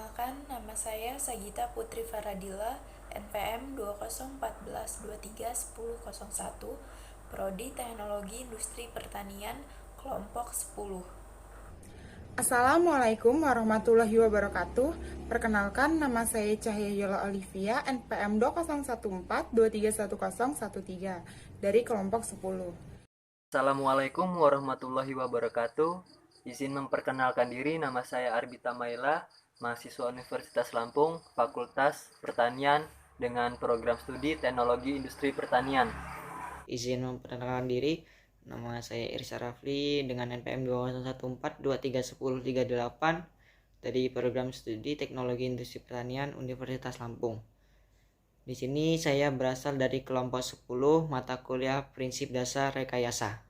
Perkenalkan, nama saya Sagita Putri Faradila, NPM 2014-23-1001, Prodi Teknologi Industri Pertanian, kelompok 10. Assalamualaikum warahmatullahi wabarakatuh. Perkenalkan, nama saya Cahya Yola Olivia, NPM 2014-231013 dari kelompok 10. Assalamualaikum warahmatullahi wabarakatuh. Izin memperkenalkan diri, nama saya Arbita Maila, mahasiswa Universitas Lampung, Fakultas Pertanian dengan program studi Teknologi Industri Pertanian. Izin memperkenalkan diri, nama saya Irsa Rafli dengan NPM 2014-231038 dari program studi Teknologi Industri Pertanian Universitas Lampung. Di sini saya berasal dari kelompok 10 mata kuliah Prinsip Dasar Rekayasa.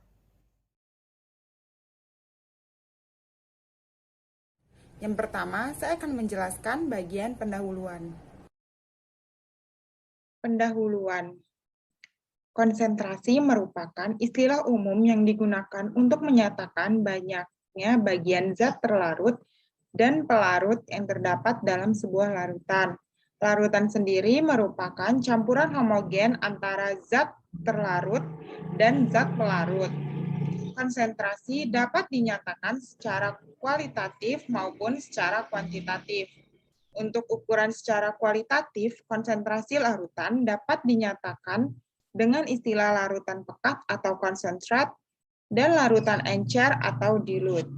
Yang pertama, saya akan menjelaskan bagian pendahuluan. Pendahuluan. Konsentrasi merupakan istilah umum yang digunakan untuk menyatakan banyaknya bagian zat terlarut dan pelarut yang terdapat dalam sebuah larutan. Larutan sendiri merupakan campuran homogen antara zat terlarut dan zat pelarut. Konsentrasi dapat dinyatakan secara kualitatif maupun secara kuantitatif. Untuk ukuran secara kualitatif, konsentrasi larutan dapat dinyatakan dengan istilah larutan pekat atau konsentrat dan larutan encer atau dilute.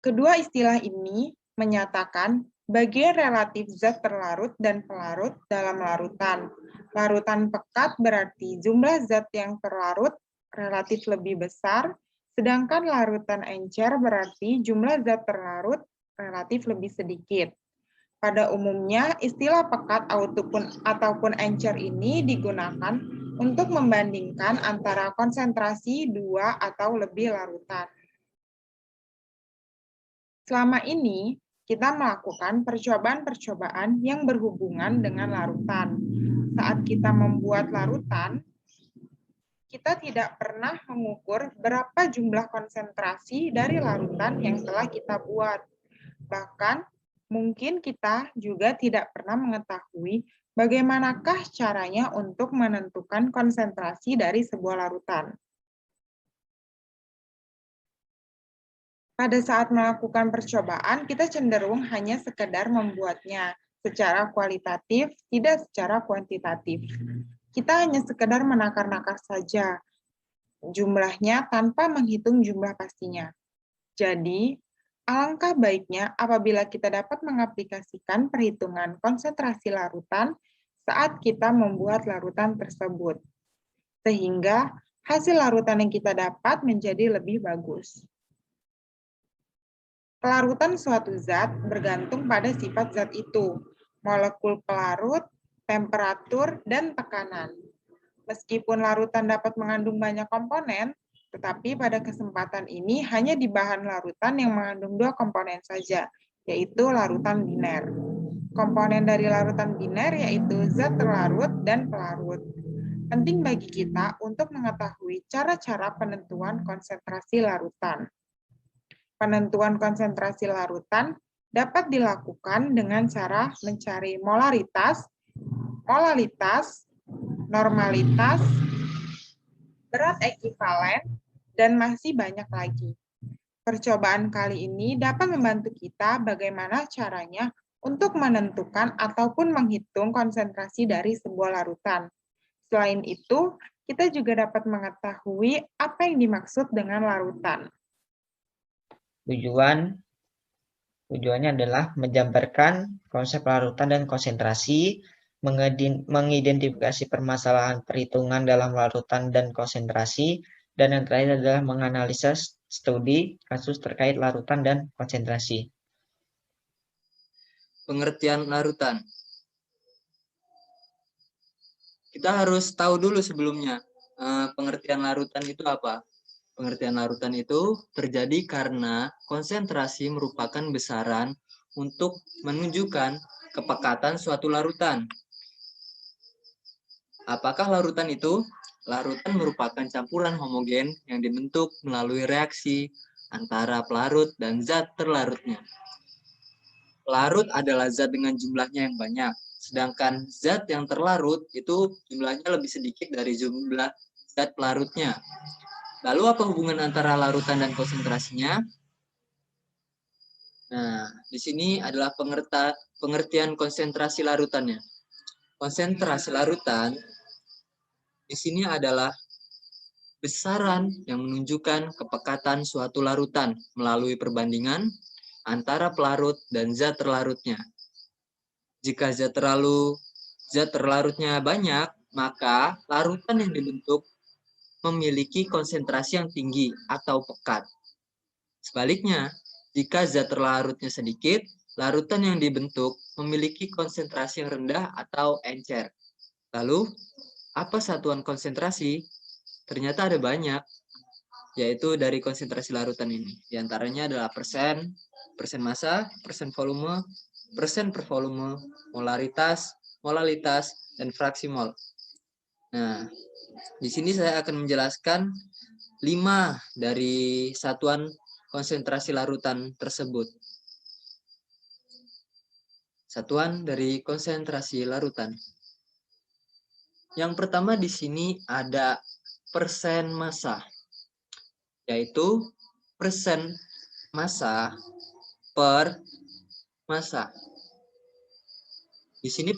Kedua istilah ini menyatakan bagian relatif zat terlarut dan pelarut dalam larutan. Larutan pekat berarti jumlah zat yang terlarut relatif lebih besar, sedangkan larutan encer berarti jumlah zat terlarut relatif lebih sedikit. Pada umumnya, istilah pekat ataupun encer ini digunakan untuk membandingkan antara konsentrasi dua atau lebih larutan. Selama ini, kita melakukan percobaan-percobaan yang berhubungan dengan larutan. Saat kita membuat larutan, kita tidak pernah mengukur berapa jumlah konsentrasi dari larutan yang telah kita buat. Bahkan, mungkin kita juga tidak pernah mengetahui bagaimanakah caranya untuk menentukan konsentrasi dari sebuah larutan. Pada saat melakukan percobaan, kita cenderung hanya sekedar membuatnya secara kualitatif, tidak secara kuantitatif. Kita hanya sekedar menakar-nakar saja jumlahnya tanpa menghitung jumlah pastinya. Jadi, alangkah baiknya apabila kita dapat mengaplikasikan perhitungan konsentrasi larutan saat kita membuat larutan tersebut, sehingga hasil larutan yang kita dapat menjadi lebih bagus. Kelarutan suatu zat bergantung pada sifat zat itu, molekul pelarut, temperatur, dan tekanan. Meskipun larutan dapat mengandung banyak komponen, tetapi pada kesempatan ini hanya di bahan larutan yang mengandung 2 komponen saja, yaitu larutan biner. Komponen dari larutan biner yaitu zat terlarut dan pelarut. Penting bagi kita untuk mengetahui cara-cara penentuan konsentrasi larutan. Penentuan konsentrasi larutan dapat dilakukan dengan cara mencari molaritas, molalitas, normalitas, berat ekivalen, dan masih banyak lagi. Percobaan kali ini dapat membantu kita bagaimana caranya untuk menentukan ataupun menghitung konsentrasi dari sebuah larutan. Selain itu, kita juga dapat mengetahui apa yang dimaksud dengan larutan. Tujuannya adalah menjabarkan konsep larutan dan konsentrasi, mengidentifikasi permasalahan perhitungan dalam larutan dan konsentrasi, dan yang terakhir adalah menganalisa studi kasus terkait larutan dan konsentrasi. Pengertian larutan. Kita harus tahu dulu sebelumnya, pengertian larutan itu apa? Pengertian larutan itu terjadi karena konsentrasi merupakan besaran untuk menunjukkan kepekatan suatu larutan. Apakah larutan itu? Larutan merupakan campuran homogen yang dibentuk melalui reaksi antara pelarut dan zat terlarutnya. larut adalah zat dengan jumlahnya yang banyak. Sedangkan zat yang terlarut itu jumlahnya lebih sedikit dari jumlah zat pelarutnya. Lalu apa hubungan antara larutan dan konsentrasinya? Nah, di sini adalah pengertian konsentrasi larutannya. Konsentrasi larutan di sini adalah besaran yang menunjukkan kepekatan suatu larutan melalui perbandingan antara pelarut dan zat terlarutnya. Jika zat terlarutnya banyak, maka larutan yang dibentuk memiliki konsentrasi yang tinggi atau pekat. Sebaliknya, jika zat terlarutnya sedikit, larutan yang dibentuk memiliki konsentrasi yang rendah atau encer. Lalu, apa satuan konsentrasi? Ternyata ada banyak, yaitu dari konsentrasi larutan ini. Di antaranya adalah persen massa, persen volume, persen per volume, molaritas, molalitas, dan fraksi mol. Nah, di sini saya akan menjelaskan 5 dari satuan konsentrasi larutan tersebut. Satuan dari konsentrasi larutan. Yang pertama di sini ada persen massa, yaitu persen massa per massa. Di sini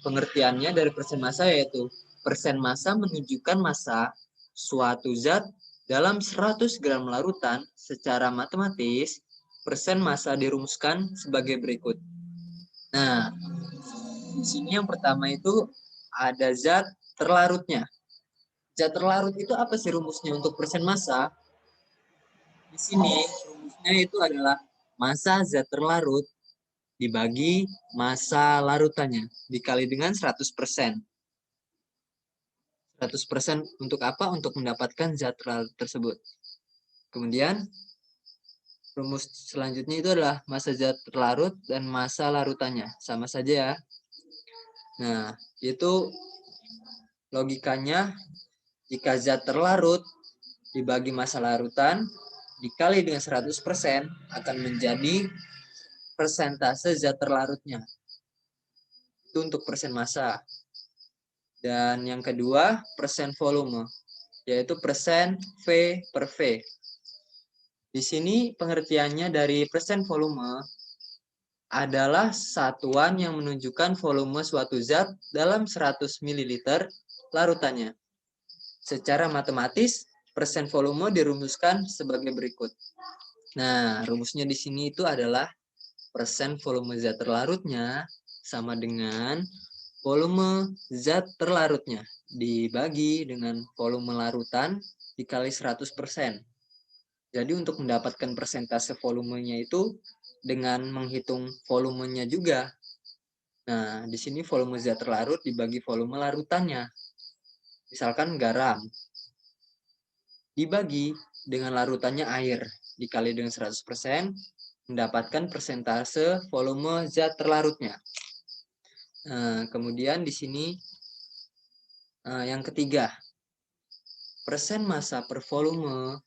pengertiannya dari persen massa yaitu persen massa menunjukkan massa suatu zat dalam 100 gram larutan. Secara matematis, persen massa dirumuskan sebagai berikut. Nah, di sini yang pertama itu ada zat terlarutnya. Zat terlarut itu apa sih rumusnya untuk persen massa? Di sini rumusnya itu adalah massa zat terlarut dibagi massa larutannya dikali dengan 100%. 100% untuk apa? Untuk mendapatkan zat terlarut tersebut. Kemudian rumus selanjutnya itu adalah massa zat terlarut dan massa larutannya. Sama saja ya. Nah, itu logikanya jika zat terlarut dibagi massa larutan dikali dengan 100% akan menjadi persentase zat terlarutnya. Itu untuk persen massa. Dan yang kedua, persen volume, yaitu persen V per V. Di sini pengertiannya dari persen volume adalah satuan yang menunjukkan volume suatu zat dalam 100 ml larutannya. Secara matematis, persen volume dirumuskan sebagai berikut. Nah, rumusnya di sini itu adalah persen volume zat terlarutnya sama dengan volume zat terlarutnya dibagi dengan volume larutan dikali 100%. Jadi untuk mendapatkan persentase volumenya itu dengan menghitung volumenya juga. Nah, di sini volume zat terlarut dibagi volume larutannya. Misalkan garam dibagi dengan larutannya air dikali dengan 100%, mendapatkan persentase volume zat terlarutnya. Nah, kemudian di sini yang ketiga, persen massa per volume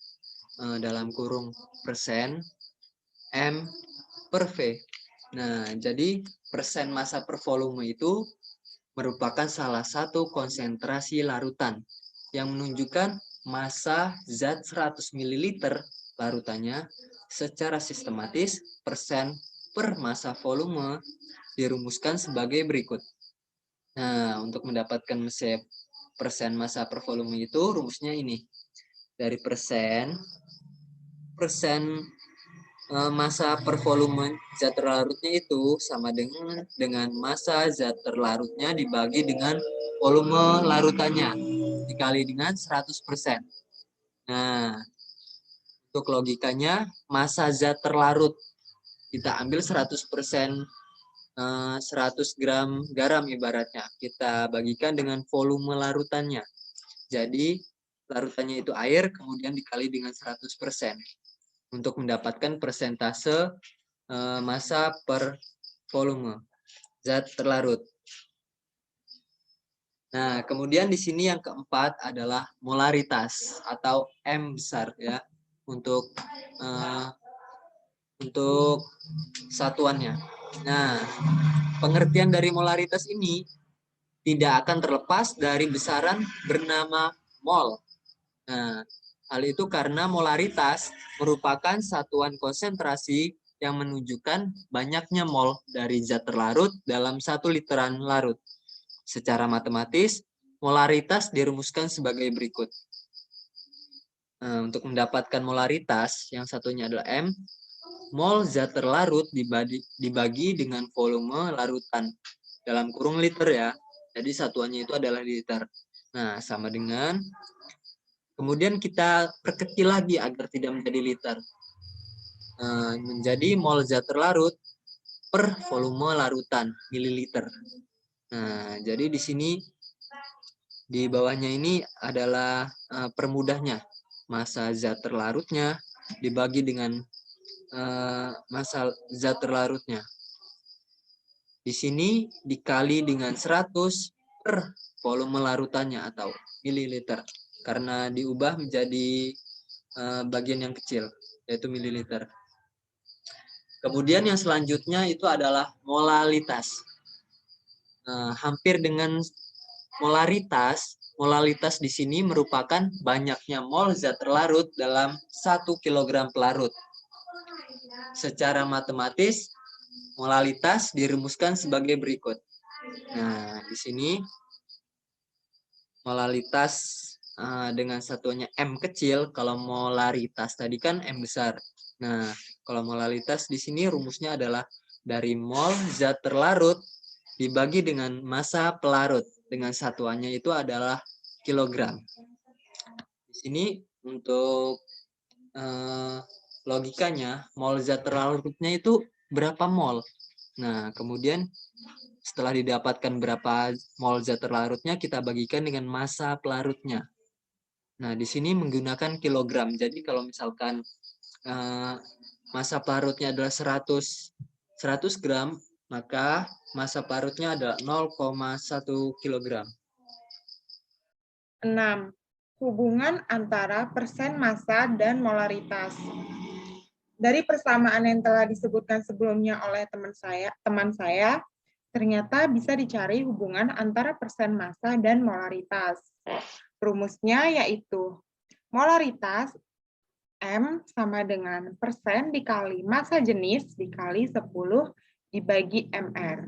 dalam kurung persen M per V. Nah, jadi persen massa per volume itu merupakan salah satu konsentrasi larutan yang menunjukkan massa zat 100 ml larutannya secara sistematis. Persen per massa volume dirumuskan sebagai berikut. Nah, untuk mendapatkan persen massa per volume itu rumusnya ini. Dari persen massa per volume zat terlarutnya itu sama dengan massa zat terlarutnya dibagi dengan volume larutannya dikali dengan 100%. Nah, untuk logikanya massa zat terlarut kita ambil 100%, 100 gram garam ibaratnya kita bagikan dengan volume larutannya. Jadi larutannya itu air kemudian dikali dengan 100%. Untuk mendapatkan persentase massa per volume zat terlarut. Nah, kemudian di sini yang keempat adalah molaritas atau M besar ya untuk satuannya. Nah, pengertian dari molaritas ini tidak akan terlepas dari besaran bernama mol. Nah, hal itu karena molaritas merupakan satuan konsentrasi yang menunjukkan banyaknya mol dari zat terlarut dalam 1 literan larut. Secara matematis, molaritas dirumuskan sebagai berikut. Nah, untuk mendapatkan molaritas, yang satunya adalah M, mol zat terlarut dibagi dengan volume larutan dalam kurung liter ya. Jadi satuannya itu adalah liter. Nah, sama dengan, kemudian kita perkecil lagi agar tidak menjadi liter. Menjadi mol zat terlarut per volume larutan mililiter. Nah, jadi di sini di bawahnya ini adalah permudahnya. Massa zat terlarutnya dibagi dengan massa zat terlarutnya. Di sini dikali dengan 100 per volume larutannya atau mililiter. Karena diubah menjadi bagian yang kecil, yaitu mililiter. Kemudian yang selanjutnya itu adalah molalitas. Hampir dengan molaritas, molalitas di sini merupakan banyaknya mol zat terlarut dalam 1 kg pelarut. Secara matematis, molalitas dirumuskan sebagai berikut. Nah, di sini molalitas dengan satuannya M kecil, kalau molaritas tadi kan M besar. Nah, kalau molalitas di sini rumusnya adalah dari mol zat terlarut dibagi dengan massa pelarut, dengan satuannya itu adalah kilogram. Di sini untuk logikanya, mol zat terlarutnya itu berapa mol. Nah, kemudian setelah didapatkan berapa mol zat terlarutnya, kita bagikan dengan massa pelarutnya. Nah, di sini menggunakan kilogram. Jadi kalau misalkan massa pelarutnya adalah 100 gram, maka massa pelarutnya adalah 0,1 kg. 6. Hubungan antara persen massa dan molaritas. Dari persamaan yang telah disebutkan sebelumnya oleh teman saya, ternyata bisa dicari hubungan antara persen massa dan molaritas. Rumusnya yaitu molaritas M sama dengan persen dikali massa jenis dikali 10 dibagi MR.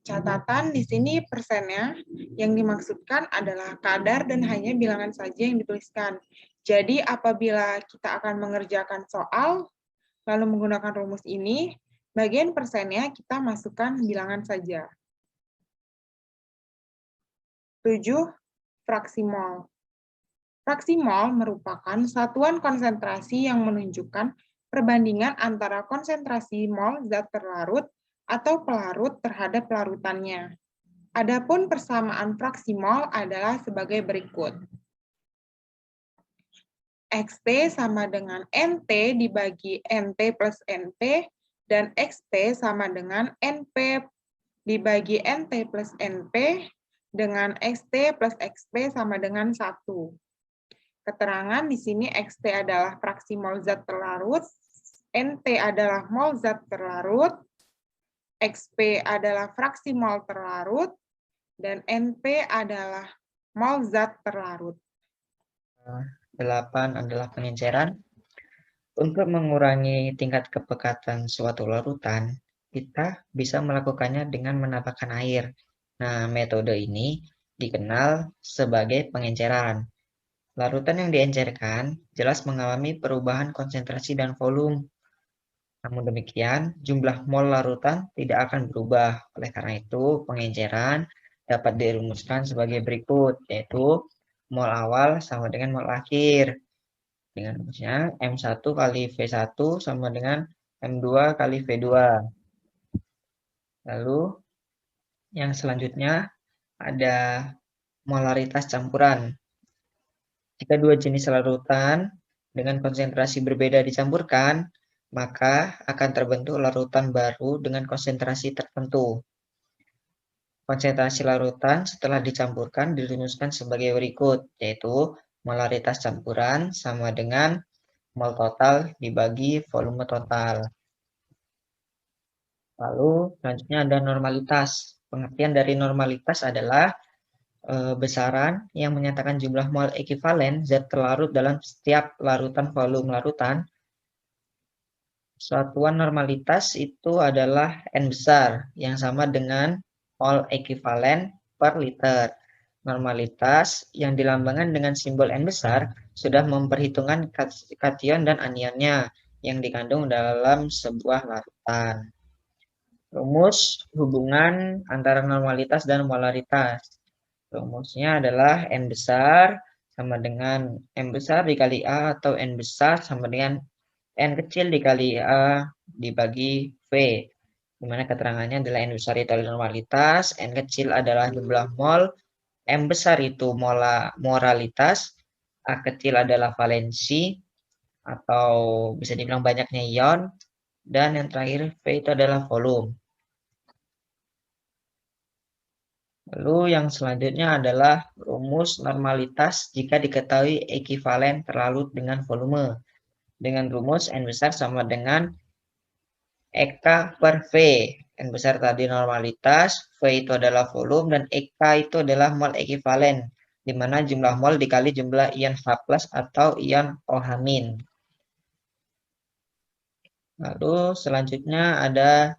Catatan di sini persennya yang dimaksudkan adalah kadar dan hanya bilangan saja yang dituliskan. Jadi apabila kita akan mengerjakan soal, lalu menggunakan rumus ini, bagian persennya kita masukkan bilangan saja. 7. Fraksi mol. Fraksi mol merupakan satuan konsentrasi yang menunjukkan perbandingan antara konsentrasi mol zat terlarut atau pelarut terhadap larutannya. Adapun persamaan fraksi mol adalah sebagai berikut. XT sama dengan NT dibagi NT plus NP, dan XP sama dengan NP dibagi NT plus NP, dengan XT plus XP sama dengan 1. Keterangan di sini XT adalah fraksi mol zat terlarut, NT adalah mol zat terlarut, XP adalah fraksi mol terlarut, dan NP adalah mol zat terlarut. 8 adalah pengenceran. Untuk mengurangi tingkat kepekatan suatu larutan, kita bisa melakukannya dengan menambahkan air. Nah, metode ini dikenal sebagai pengenceran. Larutan yang diencerkan jelas mengalami perubahan konsentrasi dan volume. Namun demikian, jumlah mol larutan tidak akan berubah. Oleh karena itu, pengenceran dapat dirumuskan sebagai berikut, yaitu mol awal sama dengan mol akhir. Dengan rumusnya M1 kali V1 sama dengan M2 kali V2. Lalu, yang selanjutnya ada molaritas campuran. Jika dua jenis larutan dengan konsentrasi berbeda dicampurkan, maka akan terbentuk larutan baru dengan konsentrasi tertentu. Konsentrasi larutan setelah dicampurkan dirumuskan sebagai berikut, yaitu molaritas campuran sama dengan mol total dibagi volume total. Lalu selanjutnya ada normalitas. Pengertian dari normalitas adalah besaran yang menyatakan jumlah mol ekivalen zat terlarut dalam setiap larutan volume larutan. Satuan normalitas itu adalah N besar yang sama dengan mol ekivalen per liter. Normalitas yang dilambangkan dengan simbol N besar sudah memperhitungkan kation dan anionnya yang dikandung dalam sebuah larutan. Rumus hubungan antara normalitas dan molaritas. Rumusnya adalah N besar sama dengan M besar dikali A atau N besar sama dengan N kecil dikali A dibagi V. Di mana keterangannya adalah N besar itu adalah normalitas, N kecil adalah jumlah mol, M besar itu moralitas, A kecil adalah valensi atau bisa dibilang banyaknya ion, dan yang terakhir V itu adalah volume. Lalu yang selanjutnya adalah rumus normalitas jika diketahui ekivalen terlarut dengan volume. Dengan rumus N besar sama dengan EK per V. N besar tadi normalitas, V itu adalah volume, dan EK itu adalah mol ekivalen, di mana jumlah mol dikali jumlah ion H+ atau ion OH-. Lalu selanjutnya ada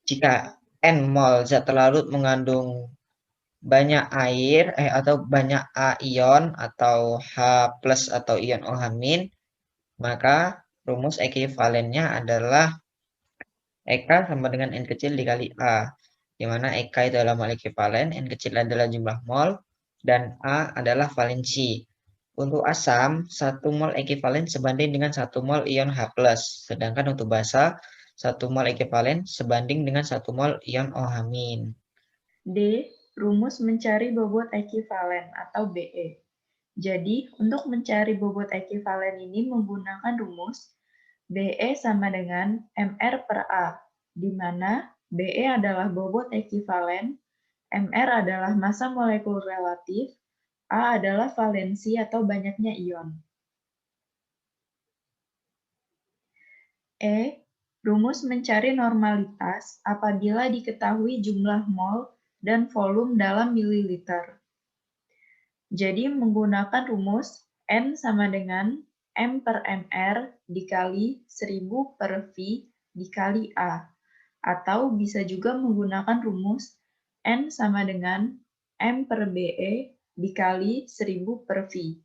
jika N mol zat terlarut mengandung banyak air atau banyak A ion atau H+ atau ion OH-, maka rumus ekivalennya adalah EK sama dengan N kecil dikali A, di mana EK itu adalah mol ekivalen, N kecil adalah jumlah mol, dan A adalah valensi. Untuk asam, 1 mol ekivalen sebanding dengan 1 mol ion H+, sedangkan untuk basa, 1 mol ekivalen sebanding dengan 1 mol ion OH-. D. Rumus mencari bobot ekivalen atau BE. Jadi, untuk mencari bobot ekivalen ini menggunakan rumus BE sama dengan MR per A, di mana BE adalah bobot ekivalen, MR adalah massa molekul relatif, A adalah valensi atau banyaknya ion. E. Rumus mencari normalitas apabila diketahui jumlah mol dan volume dalam mililiter. Jadi menggunakan rumus N sama dengan M per MR dikali 1000 per V dikali A. Atau bisa juga menggunakan rumus N sama dengan M per BE dikali 1000 per V,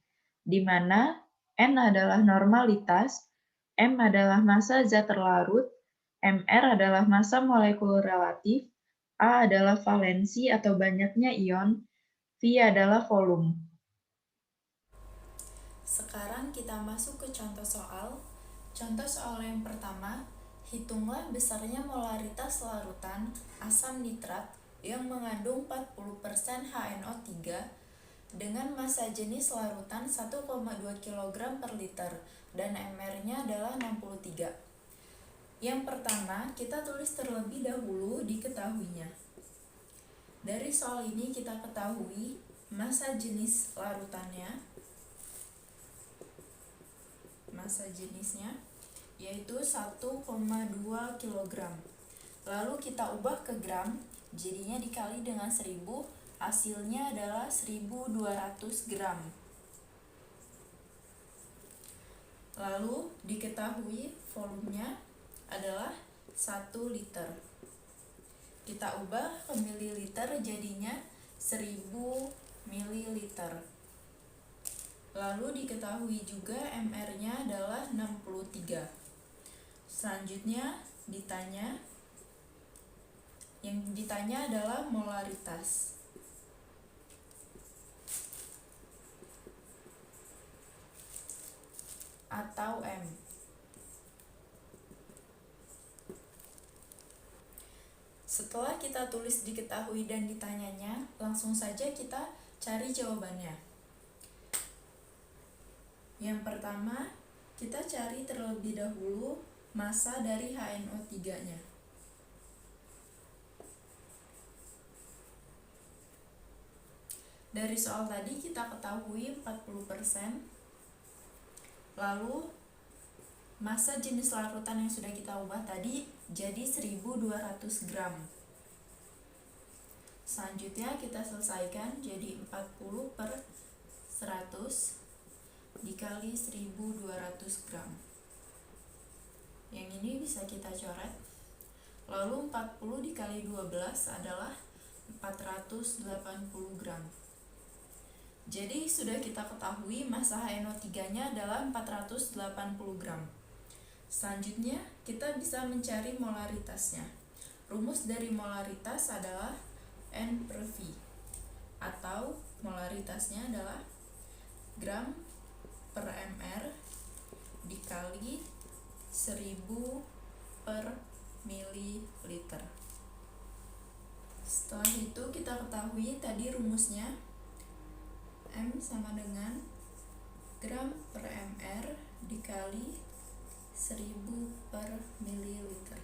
di mana N adalah normalitas, M adalah massa zat terlarut, MR adalah massa molekul relatif, A adalah valensi atau banyaknya ion, V adalah volume. Sekarang kita masuk ke contoh soal. Contoh soal yang pertama, hitunglah besarnya molaritas larutan asam nitrat yang mengandung 40% HNO3 dengan massa jenis larutan 1,2 kg per liter dan MR-nya adalah 63. Yang pertama, kita tulis terlebih dahulu diketahuinya. Dari soal ini kita ketahui massa jenis larutannya, massa jenisnya yaitu 1,2 kg. Lalu kita ubah ke gram, jadinya dikali dengan 1000, hasilnya adalah 1200 gram. Lalu diketahui volumenya adalah 1 liter. Kita ubah ke mililiter, jadinya 1000 mililiter. Lalu diketahui juga MR-nya adalah 63. Selanjutnya yang ditanya adalah molaritas. Atau M. Setelah kita tulis diketahui dan ditanyanya, langsung saja kita cari jawabannya. Yang pertama, kita cari terlebih dahulu massa dari HNO3-nya. Dari soal tadi kita ketahui 40%. Lalu massa jenis larutan yang sudah kita ubah tadi jadi 1200 gram. Selanjutnya kita selesaikan, jadi 40 per 100 dikali 1200 gram. Yang ini bisa kita coret. Lalu 40 dikali 12 adalah 480 gram. Jadi sudah kita ketahui massa HNO3-nya adalah 480 gram. Selanjutnya kita bisa mencari molaritasnya. Rumus dari molaritas adalah N per V, atau molaritasnya adalah gram per mr dikali 1000 per mililiter. Setelah itu kita ketahui tadi rumusnya, M sama dengan gram per mr dikali 1000 per mililiter.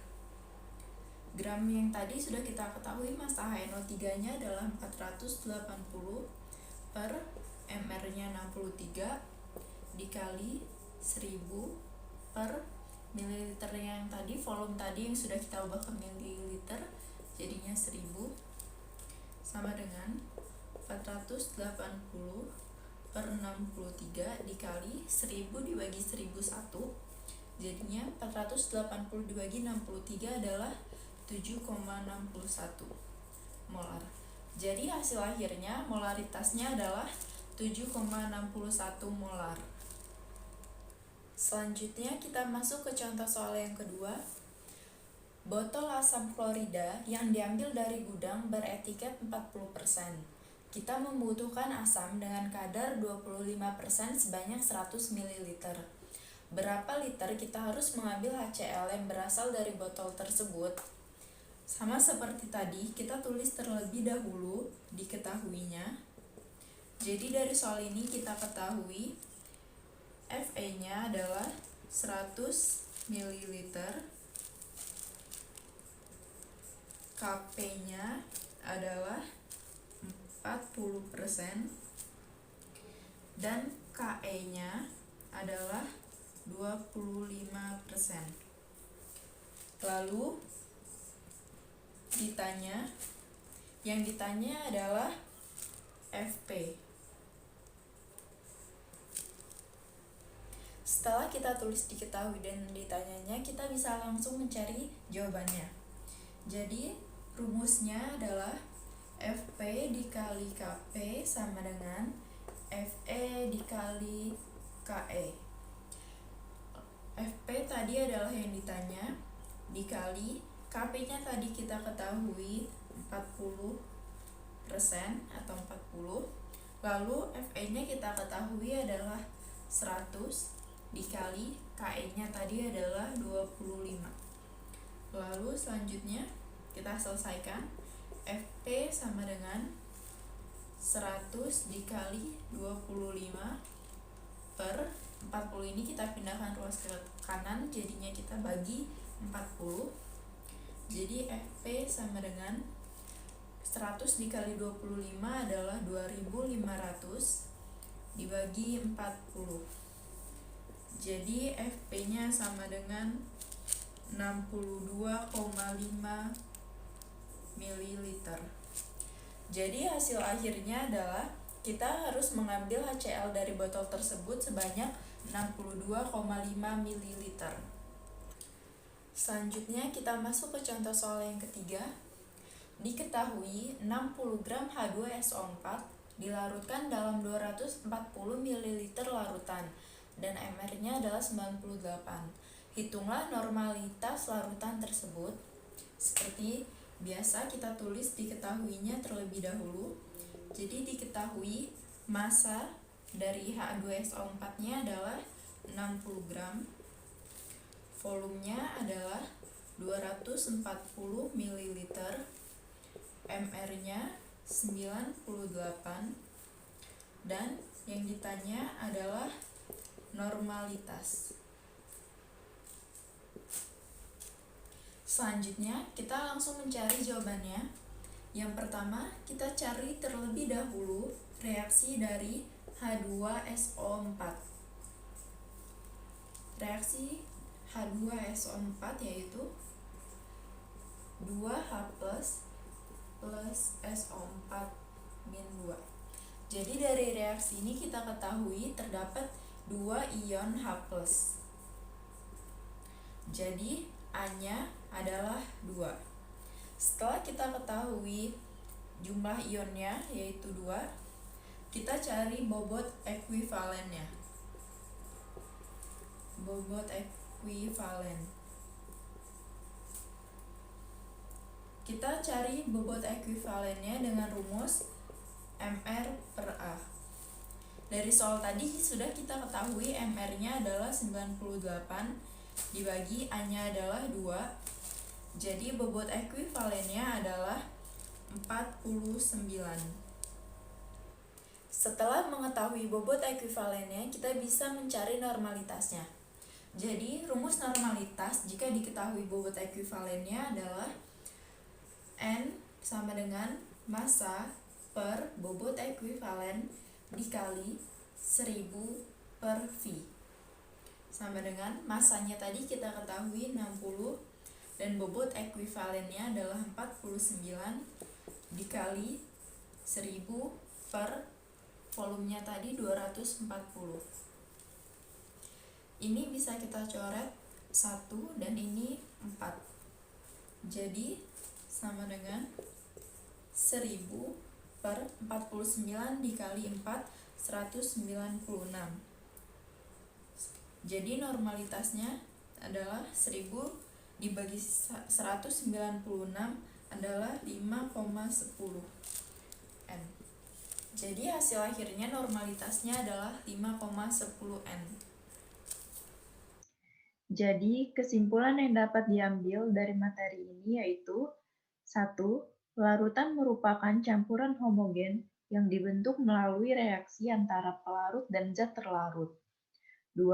Gram yang tadi sudah kita ketahui massa HNO3-nya adalah 480 per mr-nya 63 dikali 1000 per mililiter yang tadi, volume tadi yang sudah kita ubah ke mililiter, jadinya 1000 sama dengan 480 per 63 dikali 1000 dibagi 1001, jadinya 480 dibagi 63 adalah 7,61 molar. Jadi hasil akhirnya molaritasnya adalah 7,61 molar. Selanjutnya kita masuk ke contoh soal yang kedua. Botol asam klorida yang diambil dari gudang beretiket 40%. Kita membutuhkan asam dengan kadar 25% sebanyak 100 ml. Berapa liter kita harus mengambil HCl yang berasal dari botol tersebut? Sama seperti tadi, kita tulis terlebih dahulu diketahuinya. Jadi dari soal ini kita ketahui Fe-nya adalah 100 ml, Kp-nya adalah 40%, dan Ke-nya adalah 25%. Lalu yang ditanya adalah Fp. Setelah kita tulis diketahui dan ditanyanya, kita bisa langsung mencari jawabannya. Jadi rumusnya adalah Fp dikali Kp sama dengan Fe dikali Ke. Fp tadi adalah yang ditanya, dikali Kp-nya tadi kita ketahui 40% atau 40. Lalu Fe-nya kita ketahui adalah 100 dikali Ke-nya tadi adalah 25. Lalu selanjutnya kita selesaikan, Fp sama dengan 100 dikali 25 per 40, ini kita pindahkan ruas ke kanan, jadinya kita bagi 40. Jadi Fp sama dengan 100 dikali 25 adalah 2500 dibagi 40. Jadi Fp-nya sama dengan 62,5 ml. Jadi hasil akhirnya adalah kita harus mengambil HCl dari botol tersebut sebanyak 62,5 ml. Selanjutnya kita masuk ke contoh soal yang ketiga. Diketahui 60 gram H2SO4 dilarutkan dalam 240 ml larutan dan mr-nya adalah 98. Hitunglah normalitas larutan tersebut. Seperti biasa kita tulis diketahuinya terlebih dahulu. Jadi diketahui massa dari H2SO4-nya adalah 60 gram. Volumenya adalah 240 ml. mr-nya 98. Dan yang ditanya adalah normalitas. Selanjutnya kita langsung mencari jawabannya. Yang pertama, kita cari terlebih dahulu reaksi dari H2SO4. Reaksi H2SO4 yaitu 2H plus SO4 min 2. Jadi dari reaksi ini kita ketahui terdapat 2 ion H+. Jadi A-nya adalah 2. Setelah kita ketahui jumlah ionnya yaitu 2, kita cari bobot ekuivalennya. Bobot ekuivalen. Kita cari bobot ekuivalennya dengan rumus MR per A. Dari soal tadi sudah kita ketahui MR-nya adalah 98 dibagi A-nya adalah 2. Jadi bobot ekuivalennya adalah 49. Setelah mengetahui bobot ekuivalennya, kita bisa mencari normalitasnya. Jadi rumus normalitas jika diketahui bobot ekuivalennya adalah N sama dengan massa per bobot ekuivalen dikali 1000 per V. Sama dengan massanya tadi kita ketahui 60 dan bobot ekuivalennya adalah 49 dikali 1000 per volumenya tadi 240. Ini bisa kita coret 1 dan ini 4. Jadi sama dengan 1000 per 49 dikali 4, 196. Jadi normalitasnya adalah 1000 dibagi 196 adalah 5,10 N. Jadi hasil akhirnya normalitasnya adalah 5,10 N. Jadi, kesimpulan yang dapat diambil dari materi ini yaitu 1. Larutan merupakan campuran homogen yang dibentuk melalui reaksi antara pelarut dan zat terlarut. 2.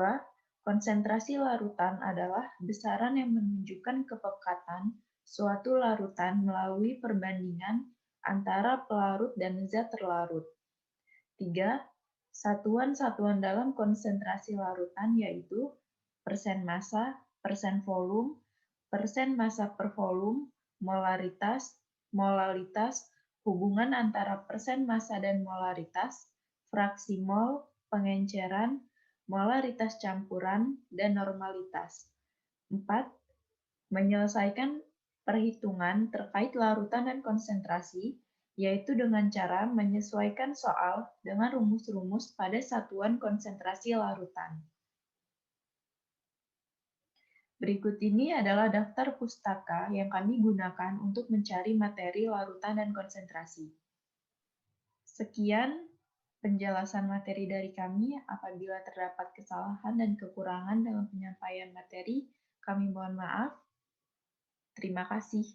Konsentrasi larutan adalah besaran yang menunjukkan kepekatan suatu larutan melalui perbandingan antara pelarut dan zat terlarut. 3. Satuan-satuan dalam konsentrasi larutan yaitu persen massa, persen volume, persen massa per volume, molaritas, molalitas, hubungan antara persen massa dan molaritas, fraksi mol, pengenceran, molaritas campuran, dan normalitas. 4. Menyelesaikan perhitungan terkait larutan dan konsentrasi, yaitu dengan cara menyesuaikan soal dengan rumus-rumus pada satuan konsentrasi larutan. Berikut ini adalah daftar pustaka yang kami gunakan untuk mencari materi larutan dan konsentrasi. Sekian penjelasan materi dari kami. Apabila terdapat kesalahan dan kekurangan dalam penyampaian materi, kami mohon maaf. Terima kasih.